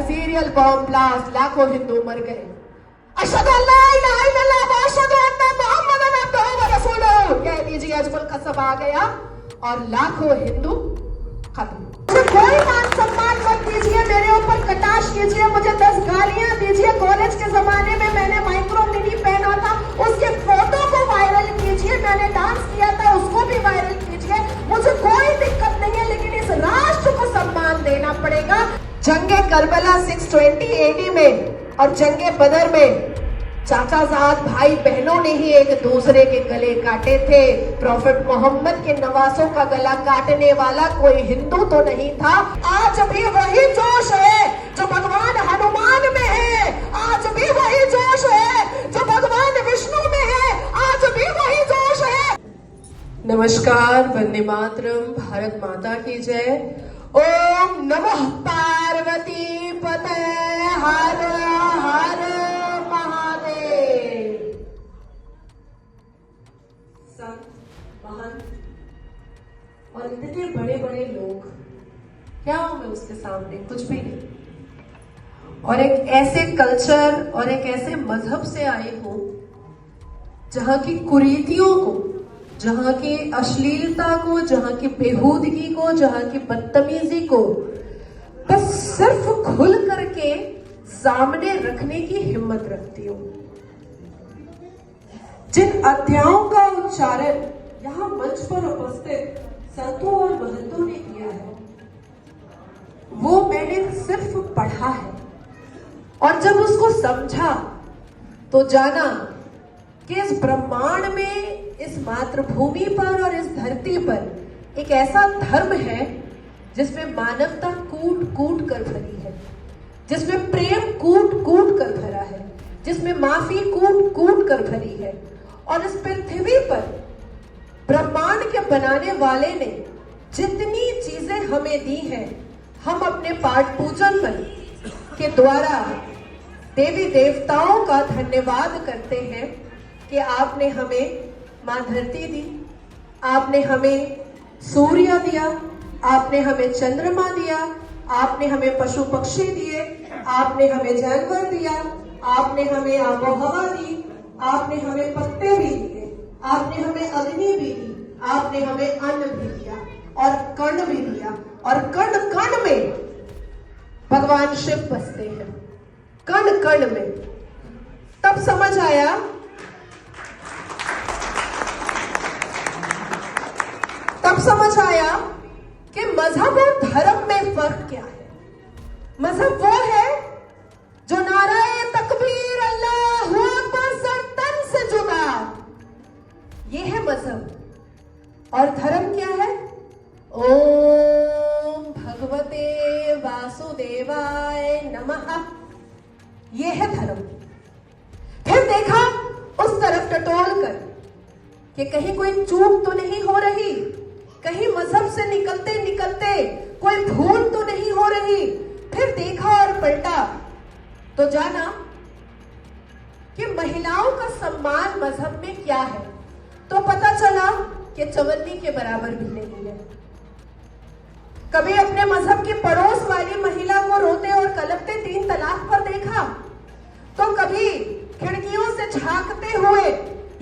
Serial bomb blast, लाखों हिंदू मर गए। अशहदु अल्ला इलाहा इल्लल्लाह व अशहदु अन्ना मुहम्मदन अब्दुहु व रसूलुहु कह दीजिए, अजमल कसब आ गया और लाखों हिंदू खत्म। मुझे कोई मान सम्मान मत दीजिए, मेरे ऊपर कटाक्ष कीजिए, मुझे 10 गालियां दीजिए। कॉलेज के जमाने में मैंने माइक्रो मिनी पहना था, उसके फोटो को वायरल कीजिए। मैंने डांस किया था, उसको भी वायरल कीजिए। मुझे कोई दिक्कत नहीं है, लेकिन इस राष्ट्र को सम्मान देना पड़ेगा। जंगे करबला 620 AD में और जंगे बदर में चाचाजाद भाई बहनों ने ही एक दूसरे के गले काटे थे। प्रॉफेट मोहम्मद के नवासों का गला काटने वाला कोई हिंदू तो नहीं था। आज भी वही जोश है जो भगवान हनुमान में है, आज भी वही जोश है जो भगवान विष्णु में है, आज भी वही जोश है। नमस्कार, वंदे मातरम, भारत माता की जय। ओम नमः पार्वती पते, हर हर महादेव। संत, महंत और इतने बड़े बड़े लोग, क्या हूं मैं उसके सामने? कुछ भी नहीं। और एक ऐसे कल्चर और एक ऐसे मजहब से आए हूं जहां की कुरीतियों को, जहां की अश्लीलता को, जहां की बेहूदगी को, जहां की बदतमीजी को बस सिर्फ खुल करके सामने रखने की हिम्मत रखती हूं। जिन अध्यायों का उच्चारण यहां मंच पर उपस्थित संतों और महंतों ने किया है, वो मैंने सिर्फ पढ़ा है और जब उसको समझा तो जाना कि इस ब्रह्मांड में, इस मातृभूमि पर और इस धरती पर एक ऐसा धर्म है जिसमें मानवता कूट कूट कर भरी है, जिसमें प्रेम कूट कूट कर भरा है, जिसमें माफी कूट कूट कर भरी है। और इस पृथ्वी पर ब्रह्मांड के बनाने वाले ने जितनी चीजें हमें दी हैं, हम अपने पाठ पूजन पर के द्वारा देवी देवताओं का धन्यवाद करते हैं कि आपने हमें मां धरती दी, आपने हमें सूर्य दिया, आपने हमें चंद्रमा दिया, आपने हमें पशु पक्षी दिए, आपने हमें जानवर दिया, आपने हमें आबोहवा दी, आपने हमें पत्ते भी दिए, आपने हमें अग्नि भी दी, आपने हमें अन्न भी दिया और कण भी दिया। और कण कण में भगवान शिव बसते हैं, कण कण में। तब समझ आया, तब समझ आया कि मजहब और धर्म में फर्क क्या है। मजहब वो है जो नाराए तकबीर अल्लाहू अकबर से तन से जुदा, ये है मजहब। और धर्म क्या है? ओम भगवते वासुदेवाय नमः, ये है धर्म। फिर देखा उस तरफ टटोल कर कि कहीं कोई चूक तो नहीं हो रही, कहीं मजहब से निकलते निकलते कोई भूल तो नहीं हो रही। फिर देखा और पलटा तो जाना कि महिलाओं का सम्मान मजहब में क्या है। तो पता चला कि चवन्नी के बराबर भी नहीं है। कभी अपने मजहब की पड़ोस वाली महिला को रोते और कलपते 3 तलाक पर देखा, तो कभी खिड़कियों से झांकते हुए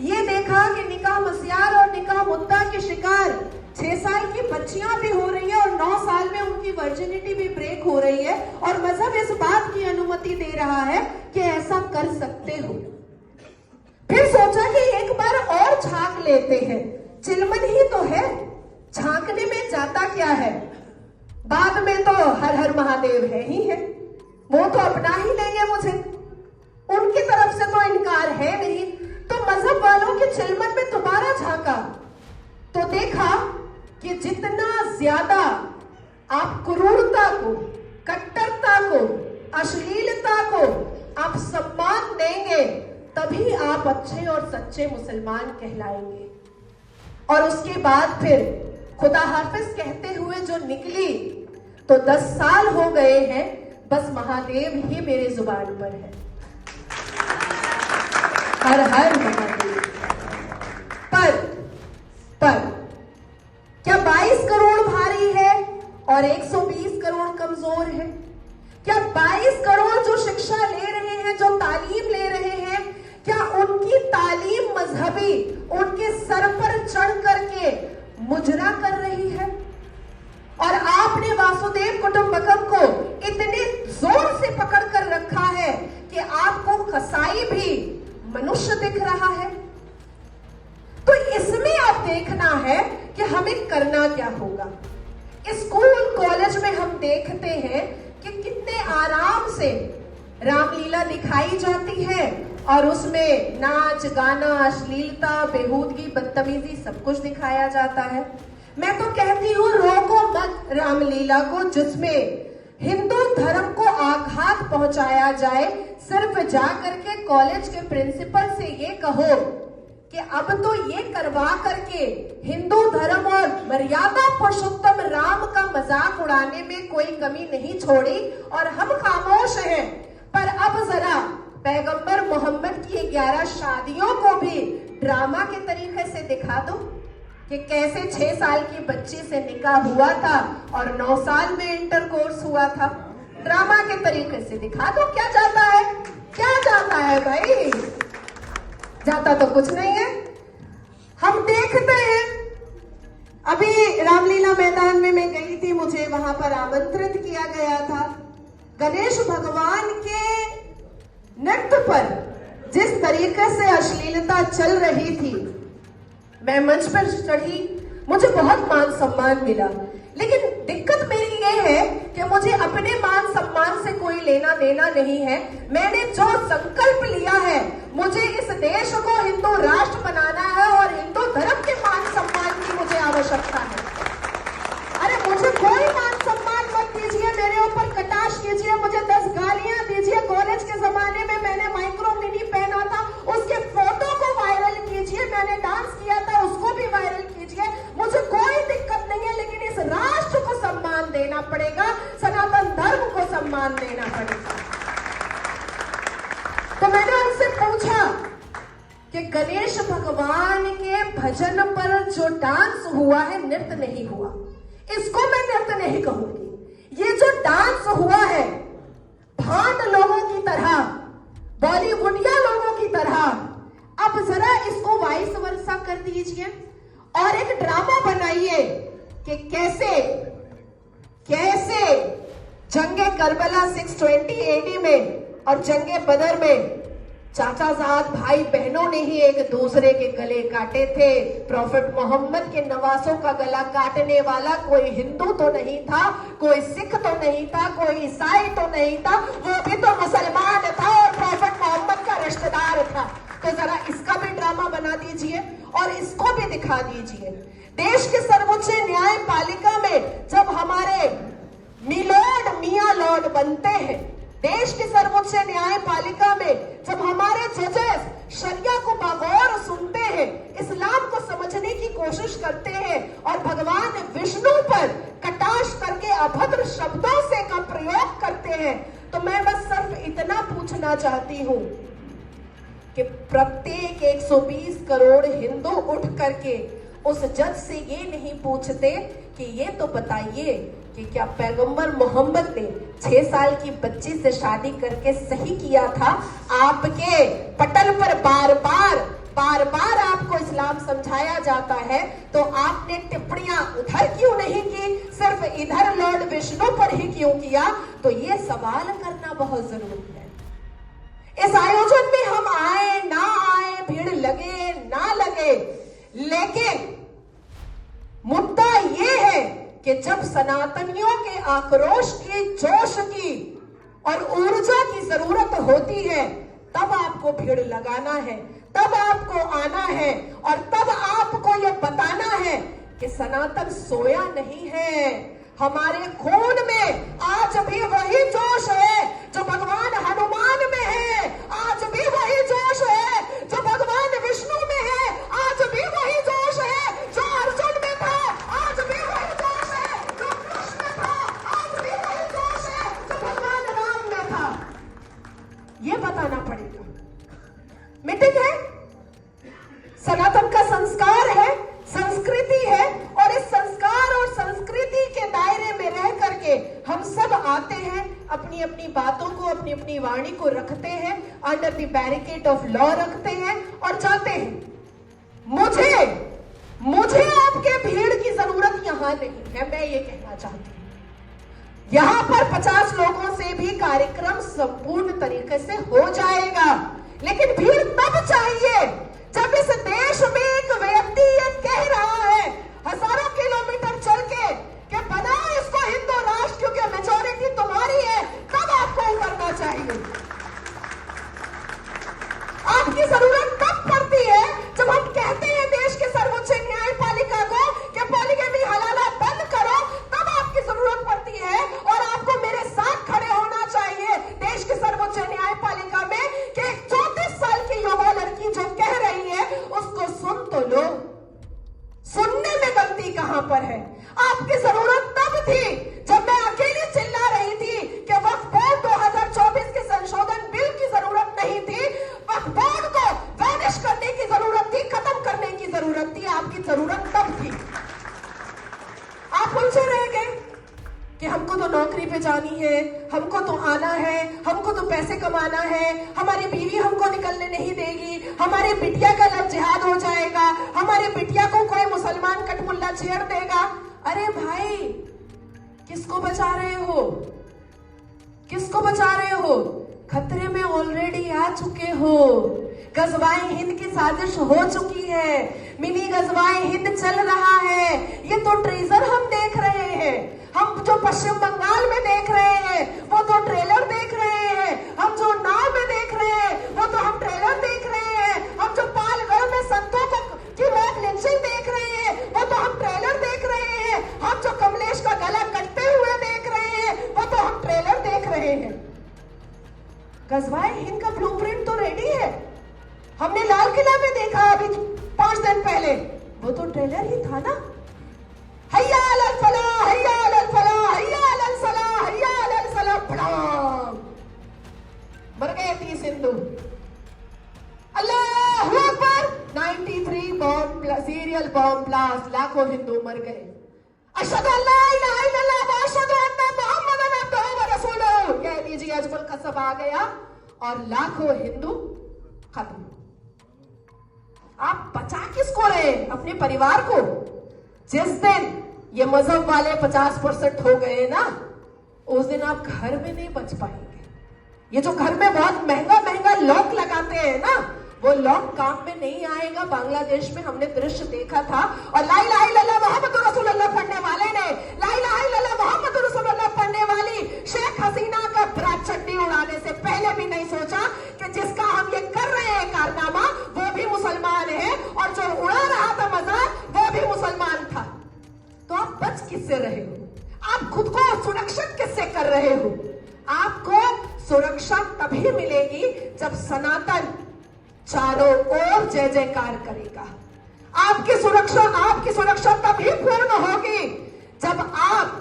ये देखा कि निकाह मस्यार और निकाह मुद्दा की शिकार 6 साल की बच्चियां भी हो रही है और 9 साल में उनकी वर्जिनिटी भी ब्रेक हो रही है। और मजहब इस बात की अनुमति दे रहा है कि ऐसा कर सकते हो। फिर सोचा कि एक बार और झांक लेते हैं, चिलमन ही तो है, झांकने में जाता क्या है। बाद में तो हर हर महादेव है ही है, वो तो अपना ही लेंगे मुझे, उनकी तरफ से तो इनकार है नहीं। तो मजहब वालों के चिलमन में दोबारा झांका तो देखा कि जितना ज्यादा आप क्रूरता को, कट्टरता को, अश्लीलता को आप सम्मान देंगे, तभी आप अच्छे और सच्चे मुसलमान कहलाएंगे। और उसके बाद फिर खुदा हाफिज कहते हुए जो निकली, तो 10 साल हो गए हैं, बस महादेव ही मेरे जुबान पर है। हर हर महादेव। पर क्या 22 करोड़ भारी है और 120 करोड़ कमजोर है? क्या 22 करोड़ जो शिक्षा ले रहे हैं, जो तालीम ले रहे हैं, क्या उनकी तालीम मजहबी उनके सर पर चढ़ करके मुजरा कर रही है? और आपने वासुदेव कुटुंबकम को इतने जोर से पकड़ कर रखा है कि आपको कसाई भी मनुष्य दिख रहा है। तो इसमें आप देखना है कि हमें करना क्या होगा। स्कूल कॉलेज में हम देखते हैं कि कितने आराम से रामलीला दिखाई जाती है और उसमें नाच गाना, अश्लीलता, बेहूदगी, बदतमीजी सब कुछ दिखाया जाता है। मैं तो कहती हूँ रोको मत रामलीला को, जिसमें हिंदू धर्म को आघात पहुंचाया जाए। सिर्फ जा करके कॉलेज के प्रिंसिपल से ये कहो कि अब तो ये करवा करके हिंदू धर्म और मर्यादा पुरुषोत्तम राम का मजाक उड़ाने में कोई कमी नहीं छोड़ी और हम खामोश हैं, पर अब जरा पैगंबर मोहम्मद की 11 शादियों को भी ड्रामा के तरीके से दिखा दो कि कैसे 6 साल की बच्ची से निकाह हुआ था और 9 साल में इंटरकोर्स हुआ था। ड्रामा के तरीके से दिखा दो। क्या जाता है, क्या जाता है भाई? जाता तो कुछ नहीं है। हम देखते हैं, अभी रामलीला मैदान में मैं गई थी, मुझे वहां पर आमंत्रित किया गया था। गणेश भगवान के नृत्य पर जिस तरीके से अश्लीलता चल रही थी, मैं मंच पर चढ़ी, मुझे बहुत मान सम्मान मिला। लेकिन दिक्कत मेरी ये है कि मुझे अपने मान सम्मान से कोई लेना देना नहीं है। मैंने जो संकल्प लिया है, मुझे इस देश को हिंदू राष्ट्र बनाना है और हिंदू धर्म के मान सम्मान की मुझे आवश्यकता है। अरे मुझे कोई मान सम्मान मत दीजिए, मेरे ऊपर कटाक्ष कीजिए, मुझे 10 गालियां दीजिए। कॉलेज के जमाने में मैंने माइक्रो मिनी पहना था, उसके फोटो को वायरल कीजिए। मैंने डांस किया था, उसको भी वायरल कीजिए। मुझे कोई दिक्कत नहीं है, लेकिन इस राष्ट्र को सम्मान देना पड़ेगा, सनातन धर्म को सम्मान देना पड़ेगा। तो मैंने उनसे पूछा कि गणेश भगवान के भजन पर जो डांस हुआ है, नृत्य नहीं हुआ, इसको मैं नृत्य नहीं कहूंगी। ये जो डांस हुआ है भांड लोगों की तरह, बॉलीवुडिया लोगों की तरह, अब जरा इसको वाइस वर्सा कर दीजिए और एक ड्रामा बनाइए कि कैसे जंगे करबला 620 AD में और जंगे बदर में चाचाजाद भाई बहनों ने ही एक दूसरे के गले काटे थे। प्रॉफेट मोहम्मद के नवासों का गला काटने वाला कोई हिंदू तो नहीं था, कोई सिख तो नहीं था, कोई ईसाई तो नहीं था, वो भी तो मुसलमान था और प्रॉफेट मोहम्मद का रिश्तेदार था। तो जरा इसका भी ड्रामा बना दीजिए और इसको भी दिखा दीजिए। देश के सर्वोच्च न्यायपालिका में जब हमारे मियां लॉर्ड बनते हैं, देश के सर्वोच्च न्यायपालिका में जब हमारे जजेस शरिया को बगौर सुनते हैं, इस्लाम को समझने की कोशिश करते हैं और भगवान विष्णु पर कटाक्ष करके अभद्र शब्दों से का प्रयोग करते हैं, तो मैं बस सिर्फ इतना पूछना चाहती हूं कि प्रत्येक 120 करोड़ हिंदू उठ करके उस जज से ये नहीं पूछते कि ये तो बताइए कि क्या पैगंबर मोहम्मद ने 6 साल की बच्ची से शादी करके सही किया था? आपके पटल पर बार बार आपको इस्लाम समझाया जाता है, तो आपने टिप्पणियां उधर क्यों नहीं की, सिर्फ इधर लॉर्ड विष्णु पर ही क्यों किया? तो ये सवाल करना बहुत जरूरी है। इस आयोजन में हम आए ना आए, भीड़ लगे ना लगे, लेकिन मुद्दा ये है कि जब सनातनियों के आक्रोश की, जोश की और ऊर्जा की जरूरत होती है, तब आपको भीड़ लगाना है, तब आपको आना है और तब आपको ये बताना है कि सनातन सोया नहीं है। हमारे खून में आज भी वही जोश है जो भगवान हनुमान में है, आज भी वही जोश है जो भगवान विष्णु में है, आज भी वही जोश है जो अर्जुन में था, आज भी वही जोश है जो कृष्ण में था, आज भी वही जोश है जो भगवान राम में था। ये बताना पड़ेगा। मीटिंग है, सनातन का संस्कार है, संस्कृति है, और इस संस्कार और संस्कृति के दायरे में रह करके हम सब आते हैं, अपनी अपनी बातों को, अपनी अपनी वाणी को रखते हैं, under the barricade of law रखते हैं और जाते हैं। मुझे आपके भीड़ की जरूरत यहां नहीं है। मैं ये कहना चाहती हूं, यहां पर 50 लोगों से भी कार्यक्रम संपूर्ण तरीके से हो जाएगा, लेकिन भीड़ तब चाहिए जब इस देश में एक व्यक्ति ये कह रहा है हजारों किलोमीटर चल के कि बनाओ इसको हिंदू राष्ट्र क्योंकि मेजॉरिटी तुम्हारी है, तब आपको उतरना चाहिए। आपकी जरूरत तब पड़ती है जब हम कहते हैं देश के सर्वोच्च न्यायपालिका को कि पॉलीगैमी हलाला बंद करो, तब आपकी जरूरत पड़ती है। और आपको मेरे साथ खड़े होना चाहिए देश के सर्वोच्च न्यायपालिका में कि 34 साल की युवा लड़की जो कह रही है उसको सुन तो लो। सुनने में गलती कहां पर है? आपकी जरूरत तब थी जब मैं अकेली चिल्ला रही थी कि वक्फ बोर्ड 2024 के संशोधन बिल की जरूरत नहीं थी, वक्फ बोर्ड को वैनिश करने की जरूरत थी, खत्म करने की जरूरत थी। आपकी जरूरत तब थी। आप उलझे रह गए कि हमको तो नौकरी पे जानी है, हमको तो आना है, हमको तो पैसे कमाना है, हमारी बीवी हमको निकलने नहीं देगी, हमारी बिटिया का लव जिहाद हो जाएगा, हमारी बिटिया को कोई मुसलमान कटमुल्ला छेड़ देगा। अरे भाई, किसको बचा रहे हो? किसको बचा रहे हो? खतरे में ऑलरेडी आ चुके हो। गजवाए हिंद की साजिश हो चुकी है, मिनी गजवाए हिंद चल रहा है। ये तो ट्रेजर हम देख रहे हैं, हम जो पश्चिम बंगाल में देख रहे हैं वो तो ट्रेलर देख रहे हैं, हम जो नाव में देख रहे हैं वो तो हम ट्रेलर देख रहे हैं, हम जो पालगढ़ में संतों की मौत लिंचिंग देख रहे हैं वो तो हम ट्रेलर देख रहे हैं, हम जो कमलेश का गला कटते हुए देख रहे हैं वो तो हम ट्रेलर देख रहे हैं। गजवाए हिंद का ब्लूप्रिंट तो रेडी है। हमने लाल किला में देखा अभी 5 दिन पहले, वो तो ट्रेलर ही था ना। हैया अलल फलाह, हैया अलल फलाह, हैया अलल सलाह, हैया अलल सलाह, भड़ाम मर गए 30 Hindu. Allahu Akbar. 93 bomb, serial bomb blast, लाखों हिंदू मर गए। अशहदु अल्ला इलाहा इल्लल्लाह व अशहदु अन्ना मुहम्मदन अब्दुहु व रसूलुहु कह दीजिए, अजमल कसब आ गया और लाखों हिंदू खत्म। आप बचा किसको रहे? अपने परिवार को। जिस दिन ये मजहब वाले 50% हो गए ना, उस दिन आप घर में नहीं बच पाएंगे। ये जो घर में बहुत महंगा महंगा लॉक लगाते हैं ना, वो लॉक काम में नहीं आएगा। बांग्लादेश में हमने दृश्य देखा था, और ला इलाहा इल्लल्लाह मुहम्मदुर रसूलुल्लाह पढ़ने वाले ने ला इलाहा इल्लल्लाह मुहम्मदुर रसूलुल्लाह पढ़ने वाली शेख हसीना का बरात चड्डी उड़ाने से पहले भी नहीं सोचा कि जिसका हम ये कर रहे हैं कारनामा वो भी मुसलमान है, और जो उड़ा रहा था मजाक वो भी मुसलमान था। तो आप बच किससे रहे हो? आप खुद को सुरक्षित किससे कर रहे हो? आपको सुरक्षा तभी मिलेगी जब सनातन चारों ओर जय जयकार करेगा। आपकी सुरक्षा तभी पूर्ण होगी जब आप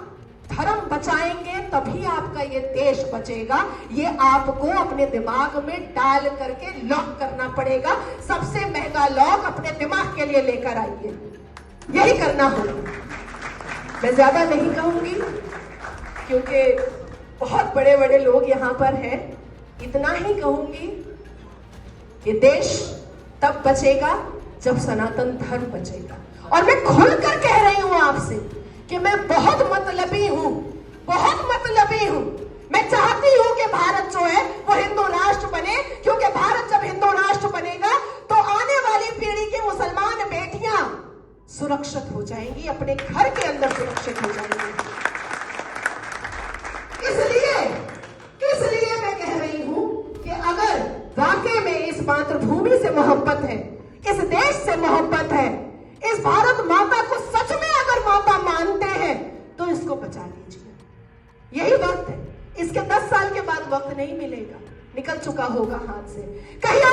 धर्म बचाएंगे, तभी आपका ये देश बचेगा। ये आपको अपने दिमाग में डाल करके लॉक करना पड़ेगा। सबसे महंगा लॉक अपने दिमाग के लिए लेकर आइए, यही करना होगा। मैं ज्यादा नहीं कहूंगी क्योंकि बहुत बड़े बड़े लोग यहां पर हैं। इतना ही कहूंगी, ये देश तब बचेगा जब सनातन धर्म बचेगा। और मैं खुलकर कह रही हूं आपसे कि मैं बहुत मतलबी हूं, बहुत मतलबी हूं। मैं चाहती हूं कि भारत जो है वो हिंदू राष्ट्र बने, क्योंकि भारत जब हिंदू राष्ट्र बनेगा तो आने वाली पीढ़ी की मुसलमान बेटियां सुरक्षित हो जाएंगी, अपने घर के अंदर सुरक्षित हो जाएंगी। इसलिए मैं कह रही हूं कि अगर वाकई में इस मातृभूमि से मोहब्बत है, इस देश से मोहब्बत है, इस भारत माता को सच में अगर माता मानते हैं, तो इसको बचा लीजिए। यही वक्त है। इसके 10 साल के बाद वक्त नहीं मिलेगा, निकल चुका होगा हाथ से। कहिए